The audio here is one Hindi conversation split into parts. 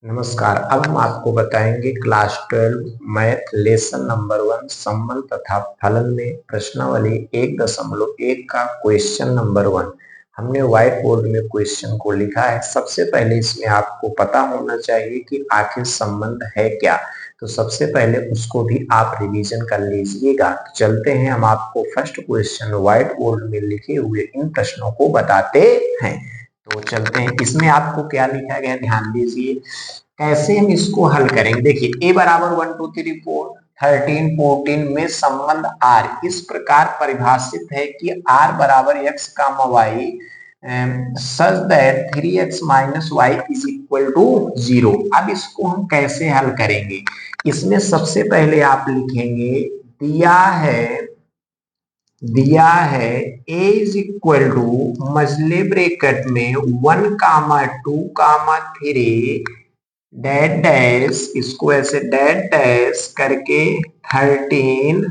नमस्कार। अब हम आपको बताएंगे क्लास 12 मैथ लेसन नंबर 1 संबंध तथा फलन में प्रश्नावली 1.1 का क्वेश्चन नंबर 1। हमने व्हाइट बोर्ड में क्वेश्चन को लिखा है। सबसे पहले इसमें आपको पता होना चाहिए कि आखिर संबंध है क्या। तो सबसे पहले उसको भी आप रिवीजन कर लीजिएगा। चलते हैं, हम आपको फर्स्ट क्वेश्चन व्हाइट बोर्ड में लिखे हुए इन प्रश्नों को बताते हैं। तो चलते हैं, इसमें आपको क्या लिखा गया ध्यान दीजिए। कैसे हम इसको हल करेंगे, देखिए a बराबर 1 2 3 4 13 14 में संबंध r इस प्रकार परिभाषित है कि r बराबर x comma y such that 3x minus y is equal to 0। अब इसको हम कैसे हल करेंगे, इसमें सबसे पहले आप लिखेंगे दिया है a इज इक्वल टू मजले ब्रेकेट में 1 कामा 2 कामा 3 डैश डैश, इसको ऐसे डैश डैश करके 13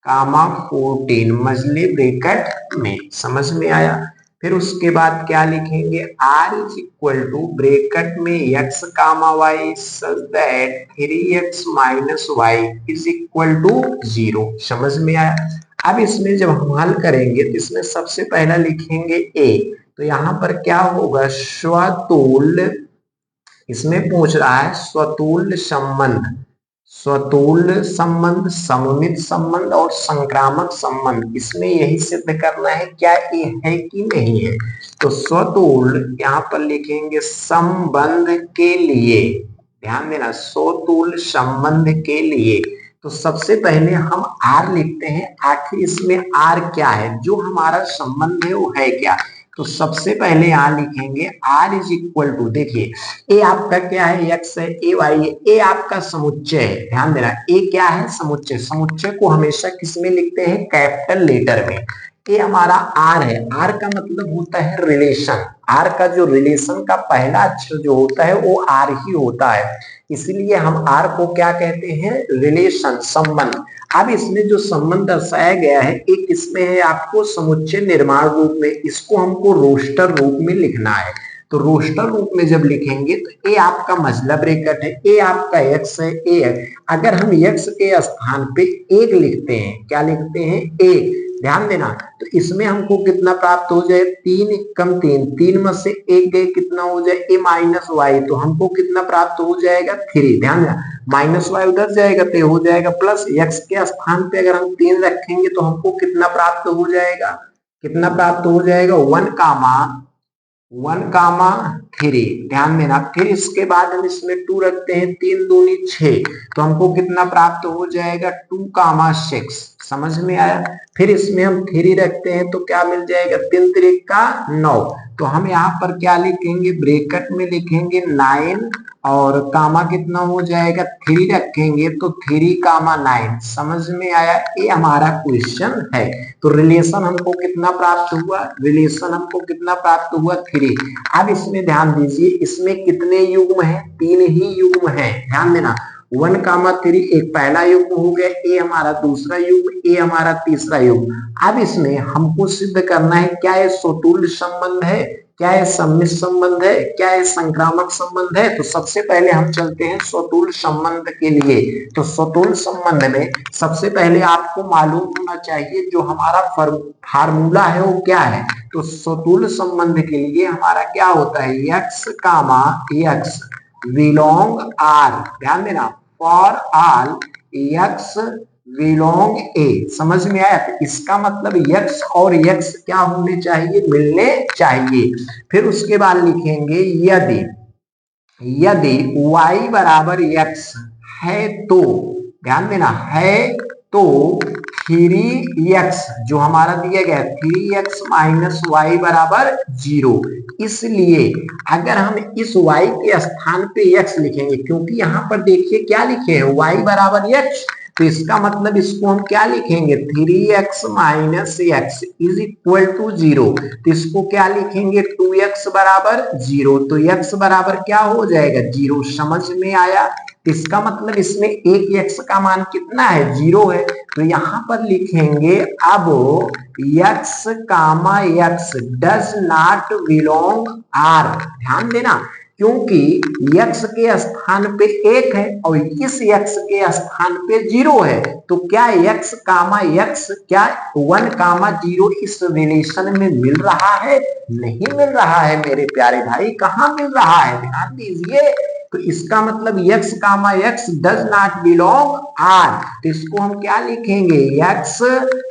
कामा 14 मजले ब्रेकेट में। समझ में आया। फिर उसके बाद क्या लिखेंगे, r is equal to bracket में x comma y such that 3x minus y is equal to 0। समझ में आया। अब इसमें जब हम हल करेंगे तो इसमें सबसे पहला लिखेंगे a, तो यहाँ पर क्या होगा, स्वतुल्य, इसमें पूछ रहा है स्वतुल्य संबंध, सममित संबंध और संक्रामक संबंध। इसमें यही सिद्ध करना है क्या ये है कि नहीं है। तो स्वतुल्य यहाँ पर लिखेंगे संबंध के लिए, ध्यान देना, स्वतुल्य संबंध के लिए। तो सबसे पहले हम r लिखते हैं, आखिर इसमें r क्या है, जो हमारा संबंध है वो है क्या। तो सबसे पहले यहां लिखेंगे r इज इक्वल टू, देखिए a आपका क्या है, x है, a y है, a आपका समुच्चय है। ध्यान देना, a क्या है, समुच्चय। समुच्चय को हमेशा किस में लिखते हैं, कैपिटल लेटर में। a हमारा r है, r का मतलब होता है रिलेशन। r का जो रिलेशन का पहला अक्षर जो होता है वो r ही होता है, इसलिए हम r को क्या कहते हैं, रिलेशन, संबंध। अब इसमें जो संबंध दर्शाया गया है एक इसमें है आपको समुच्चय निर्माण रूप में, इसको हमको रोस्टर रूप में लिखना है। तो रोस्टर रूप में जब लिखेंगे तो ए आपका मजला ब्रेकेट है, ए आपका एक्स है, ए है। अगर हम एक्स के स्थान पे एक लिखते हैं, क्या लिखते हैं, ए, ध्यान देना। तो इसमें हमको कितना प्राप्त हो जाए, 3 कम 3, 3 में से एक गए, कितना हो जाए, ए माइनस वाई, तो हमको कितना प्राप्त हो जाएगा, 3। ध्यान देना, माइनस वाई उधर जाएगा तो हो जाएगा प्लस, एक्स के स्थान पे अगर हम 3 रखेंगे तो हमको कितना प्राप्त हो जाएगा, कितना प्राप्त हो जाएगा, 1 कामा 3। ध्यान देना, फिर इसके बाद हम इसमें 2 रखते हैं, 3 दूनी 6, तो हमको कितना प्राप्त हो जाएगा, 2 कामा 6। समझ में आया। फिर इसमें हम 3 रखते हैं तो क्या मिल जाएगा, 3 त्रिक का 9। तो हम यहाँ पर क्या लिखेंगे, ब्रेकेट में लिखेंगे 9 और कामा कितना हो जाएगा, 3 रखेंगे तो 3 कामा 9। समझ में आया, ये हमारा क्वेश्चन है। तो रिलेशन हमको कितना प्राप्त हुआ, रिलेशन हमको कितना प्राप्त हुआ, 3। अब इसमें ध्यान दीजिए, इसमें कितने युग्म है, 3 ही युग्म है। ध्यान देना, 1 कामा 3 एक पहला युग्म हो गया, ए हमारा दूसरा युग्म, ए हमारा तीसरा युग्म। अब इसमें हमको सिद्ध करना है क्या ये स्वतुल्य संबंध है, क्या ये सम्मित संबंध है, क्या ये संक्रामक संबंध है। तो सबसे पहले हम चलते हैं स्वतुल्य संबंध के लिए। तो स्वतुल्य संबंध में सबसे पहले आपको मालूम होना चाहिए जो हमारा फार्मूला है वो क्या है। तो स्वतुल्य संबंध के लिए हमारा क्या होता है, x comma x belong r। ध्यान देना, for all x belong a। समझ में आया। तो इसका मतलब x और x क्या होने चाहिए, मिलने चाहिए। फिर उसके बाद लिखेंगे यदि y बराबर x है तो, ध्यान देना, है तो 3x जो हमारा दिया गया 3x माइनस वाई बराबर 0। इसलिए अगर हम इस y के स्थान पे x लिखेंगे, क्योंकि यहाँ पर देखिए क्या लिखे हैं, y बराबर x, तो इसका मतलब इसको हम क्या लिखेंगे, 3x minus x is equal to 0। तो इसको क्या लिखेंगे, 2x बराबर 0। तो x बराबर क्या हो जाएगा, 0। समझ में आया। इसका मतलब इसमें एक x का मान कितना है, 0 है। तो यहाँ पर लिखेंगे अब x comma x does not belong r। ध्यान देना, क्योंकि x के स्थान पे 1 है और इस x के स्थान पे 0 है, तो क्या x कामा x क्या 1 कामा 0 इस रिलेशन में मिल रहा है? नहीं मिल रहा है मेरे प्यारे भाई, कहां मिल रहा है? ध्यान दीजिए, तो इसका मतलब x comma x does not belong R, तो इसको हम क्या लिखेंगे? x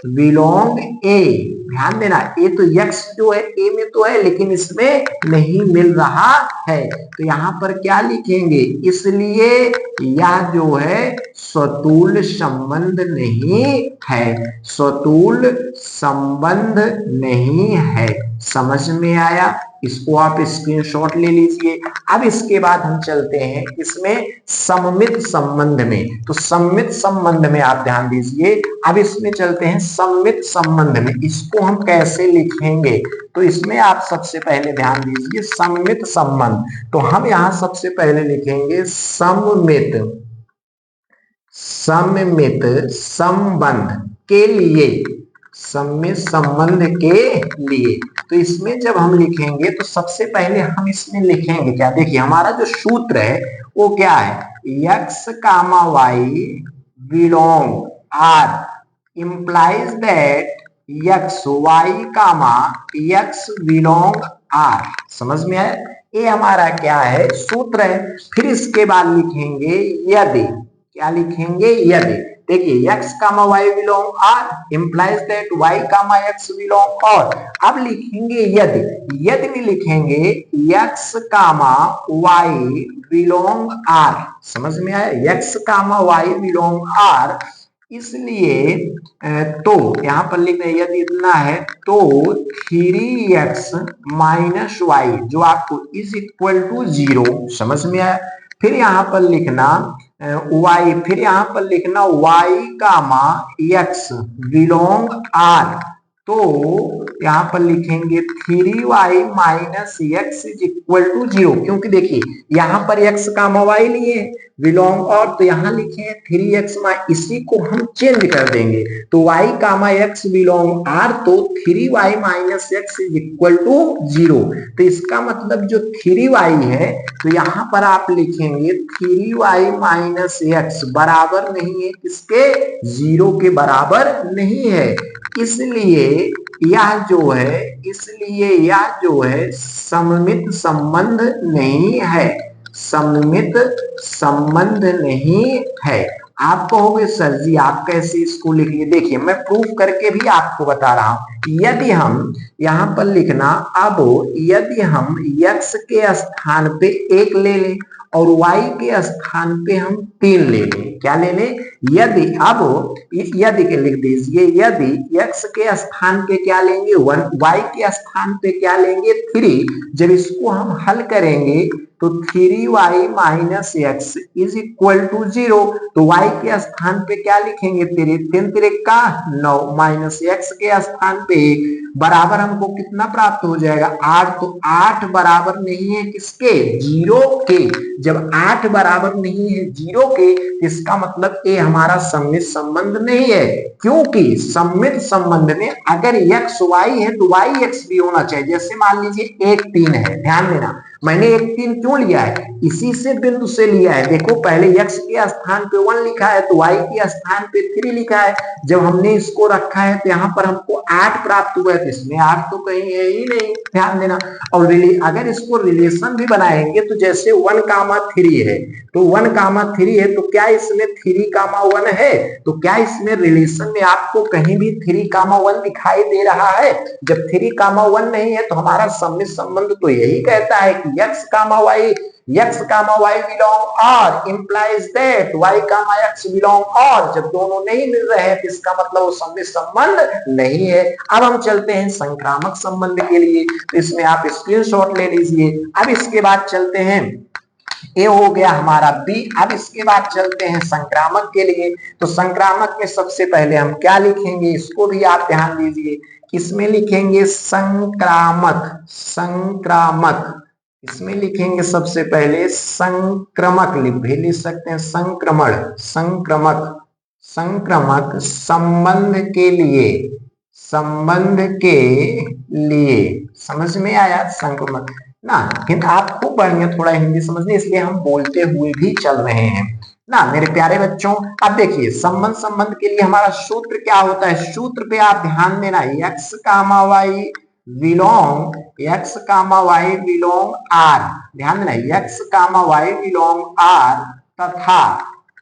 belong A। ध्यान देना, ए तो x जो है A में तो है लेकिन इसमें नहीं मिल रहा है, तो यहां पर क्या लिखेंगे? इसलिए यह जो है स्वतुल्य संबंध नहीं है, स्वतुल्य संबंध नहीं है। समझ में आया? इसको आप स्क्रीनशॉट ले लीजिए। अब इसके बाद हम चलते हैं इसमें सममित संबंध में, तो सममित संबंध में आप ध्यान दीजिए। अब इसमें चलते हैं सममित संबंध में, इसको हम कैसे लिखेंगे? तो इसमें आप सबसे पहले ध्यान दीजिए सममित संबंध, तो हम यहां सबसे पहले लिखेंगे सममित संबंध के लिए, सममित संबंध के लिए। तो इसमें जब हम लिखेंगे तो सबसे पहले हम इसमें लिखेंगे क्या? देखिए हमारा जो सूत्र है वो क्या है? x comma y belong R implies that x y comma x belong R। समझ में आया? ये हमारा क्या है? सूत्र है। फिर इसके बाद लिखेंगे यदि, क्या लिखेंगे? यदि। देखिए x comma y belong R implies that y comma x belong R. अब लिखेंगे यदि, यदि भी लिखेंगे x comma y belong R। समझ में आया? x comma y belong R, इसलिए तो यहां पर लिखना है यदि इतना है तो 3x माइनस वाई जो आपको इज इक्वल टू 0। समझ में आया? फिर यहां पर लिखना y, फिर यहां पर लिखना y comma x belong R, तो यहां पर लिखेंगे 3y minus x is equal to 0, क्योंकि देखिए यहां पर x कामा y लिए बिलोंग और, तो यहां लिखे 3x, इसी को हम चेंज कर देंगे तो y comma x belong R, तो 3y minus x is equal to 0। तो इसका मतलब जो 3y है तो यहां पर आप लिखेंगे 3y माइनस x बराबर नहीं है किसके? 0 के बराबर नहीं है। इसलिए यह जो है, इसलिए यह जो है सममित संबंध नहीं है, सममित संबंध नहीं है। आप कहोगे सर जी आप कैसे इसको लिख लिए? देखिए मैं प्रूफ करके भी आपको बता रहा हूं। यदि हम यहां पर लिखना, अब यदि हम x के स्थान पे 1 ले लें और y के स्थान पे हम 3 ले लें, क्या ले लें? यदि, अब यदि के लिख दीजिए, यदि x के स्थान पे क्या लेंगे? 1, y के स्थान पे क्या लेंगे? 3। जब इसको हम हल करेंगे तो 3y minus x is equal to 0, तो y के स्थान पे क्या लिखेंगे? 3 3 का 9 माइनस x के स्थान पे 1 बराबर हमको कितना प्राप्त हो जाएगा? 8। तो 8 बराबर नहीं है किसके? 0 के। जब 8 बराबर नहीं है 0 के, इसका मतलब ये हमारा सममित संबंध नहीं है, क्योंकि सममित संबंध में अगर x y है तो y x भी होना चाहिए। जैसे मान लीजिए 1 3 है, ध्यान देना मैंने 1 3 क्यों लिया है? इसी से बिंदु से लिया है। देखो पहले x के स्थान पे 1 लिखा है तो y के स्थान पे 3 लिखा है, जब हमने इसको रखा है तो यहाँ पर हमको 8 प्राप्त हुआ है, तो इसमें 8 तो कहीं है ही नहीं। ध्यान देना। और अगर इसको रिलेशन भी बनाएंगे तो जैसे 1 कामा 3 है, तो 1 कामा 3 है तो क्या इसमें 3 कामा 1 है? तो क्या इसमें रिलेशन में आपको कहीं भी 3 कामा 1 दिखाई दे रहा है? जब 3 कामा 1 नहीं है तो हमारा सममित संबंध तो यही कहता है कि x comma y belong R implies that y comma x belong R। जब दोनों नहीं मिल रहे हैं तो इसका मतलब वो सममित संबंध नहीं है। अब हम चलते हैं संक्रामक संबंध के लिए, तो इसमें आप स्क्रीनशॉट ले लीजिए। अब इसके बाद चलते हैं, ये हो गया हमारा B। अब इसके बाद चलते हैं संक्रामक के लिए, तो संक्रामक में सबसे पहले हम क्या लिखेंगे इसको भी आप ध्यान दीजिए। इसमें लिखेंगे संक्रामक, संक्रामक इसमें लिखेंगे सबसे पहले संक्रमक, भी लिख सकते हैं संक्रमण, संक्रमक, संक्रमक संबंध के लिए, संबंध के लिए। समझ में आया? संक्रमक ना। हिंद आप खूब बढ़िया थोड़ा हिंदी समझने, इसलिए हम बोलते हुए भी चल रहे हैं ना मेरे प्यारे बच्चों। अब देखिए संबंध के लिए हमारा सूत्र क्या होता है, सूत्र पे आप ध्यान देना, x comma y belong R, ध्यान देना x comma y belong R तथा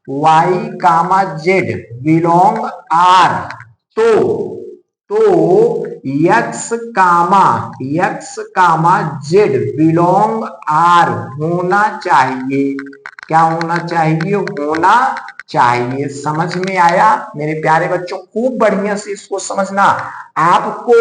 y comma z belong R. तो x comma z belong R होना चाहिए, क्या होना चाहिए, होना चाहिए। समझ में आया मेरे प्यारे बच्चों, खूब बढ़िया से इसको समझना। आपको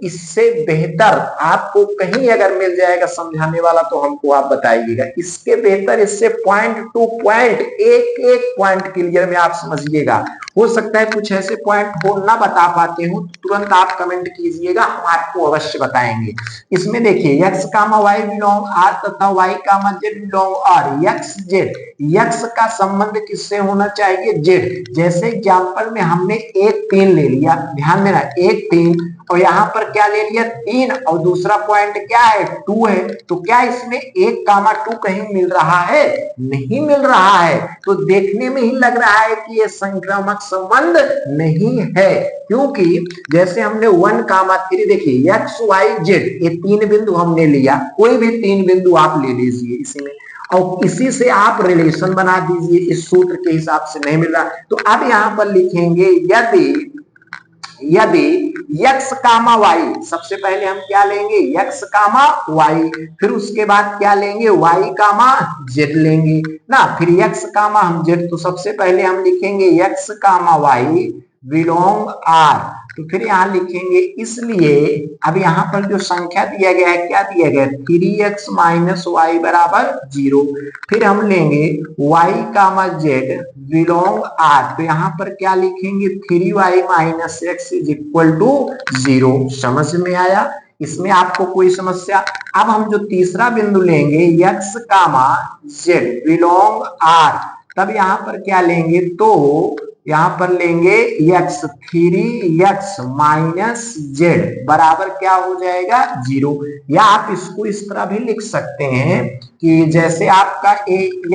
इससे बेहतर आपको कहीं अगर मिल जाएगा समझाने वाला तो हमको आप बताइएगा, इसके बेहतर इससे पॉइंट टू पॉइंट एक एक पॉइंट क्लियर में आप समझिएगा। हो सकता है कुछ ऐसे पॉइंट हो ना बता पाते हो, तो तुरंत आप कमेंट कीजिएगा, हम आपको अवश्य बताएंगे। इसमें देखिए x comma y belong r तथा y comma z belong r, x का संबंध किससे होना चाहिए, z। जैसे एग्जांपल में हमने 1 3 ले लिया, ध्यान देना 1 3, और यहाँ पर क्या ले लिया 3, और दूसरा पॉइंट क्या है 2 है, तो क्या इसमें 1 कामा 2 कहीं मिल रहा है, नहीं मिल रहा है। तो देखने में ही लग रहा है कि ये संक्रामक संबंध नहीं है, क्योंकि जैसे हमने 1 कामा 3, देखिए x y z ये 3 बिंदु हमने लिया, कोई भी 3 बिंदु आप ले लीजिए इसी में, और इसी से आप रिलेशन बना दीजिए, इस सूत्र के हिसाब से नहीं मिल रहा। तो अब यहां पर लिखेंगे यदि x कामा y, सबसे पहले हम क्या लेंगे x कामा y, फिर उसके बाद क्या लेंगे y कामा z लेंगे ना, फिर x कामा हम z, तो सबसे पहले हम लिखेंगे x comma y belong r, तो फिर यहां लिखेंगे इसलिए अब यहां पर जो संख्या दिया गया है क्या दिया गया है 3x माइनस वाई बराबर 0, फिर हम लेंगे y comma z belong r, तो यहां पर क्या लिखेंगे 3y minus x is equal to 0। समझ में आया, इसमें आपको कोई समस्या। अब हम जो तीसरा बिंदु लेंगे x कामा z बिलोंग r, तब यहां पर क्या लेंगे, तो यहां पर लेंगे x 3x माइनस जेड बराबर क्या हो जाएगा 0, या आप इसको इस तरह भी लिख सकते हैं कि जैसे आपका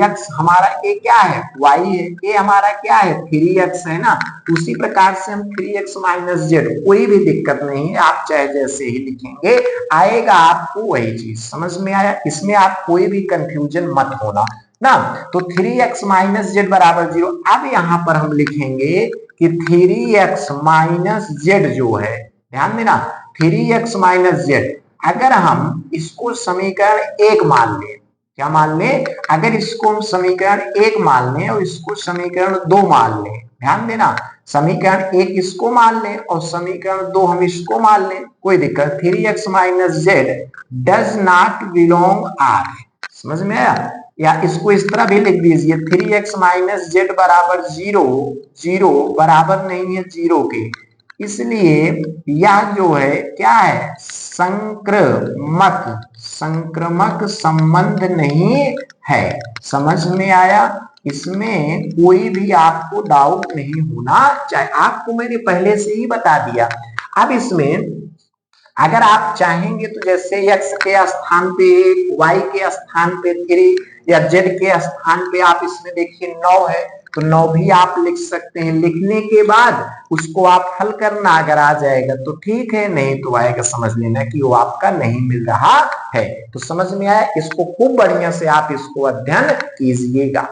x हमारा a क्या है y है, a हमारा क्या है 3x है ना, उसी प्रकार से हम 3x माइनस जेड, कोई भी दिक्कत नहीं है, आप चाहे जैसे ही लिखेंगे आएगा आपको वही चीज। समझ में आया, इसमें आप कोई भी कंफ्यूजन मत होना ना। तो 3x माइनस जेड बराबर 0। अब यहां पर हम लिखेंगे कि 3x माइनस जेड जो है, ध्यान देना 3x माइनस जेड, अगर हम इसको समीकरण 1 मान लें, क्या मान लें, अगर इसको हम समीकरण 1 मान लें और इसको समीकरण 2 मान लें, ध्यान देना समीकरण 1 इसको मान लें और समीकरण 2 हम इसको मान लें, कोई दिक्कत, 3x minus Z does not belong r। समझ में आया, या इसको इस तरह भी लिख दीजिए 3x माइनस जेड बराबर 0, 0 बराबर नहीं है 0 के, इसलिए यह जो है क्या है संक्रमक संबंध नहीं है। समझ में आया, इसमें कोई भी आपको डाउट नहीं होना चाहिए, आपको मैंने पहले से ही बता दिया। अब इसमें अगर आप चाहेंगे तो जैसे x के स्थान पे y के स्थान पे 3 या z के स्थान पे आप इसमें देखिए 9 है, तो 9 भी आप लिख सकते हैं, लिखने के बाद उसको आप हल करना, अगर आ जाएगा तो ठीक है, नहीं तो आएगा समझ लेना कि वो आपका नहीं मिल रहा है। तो समझ में आया, इसको खूब बढ़िया से आप इसको अध्ययन कीजिएगा।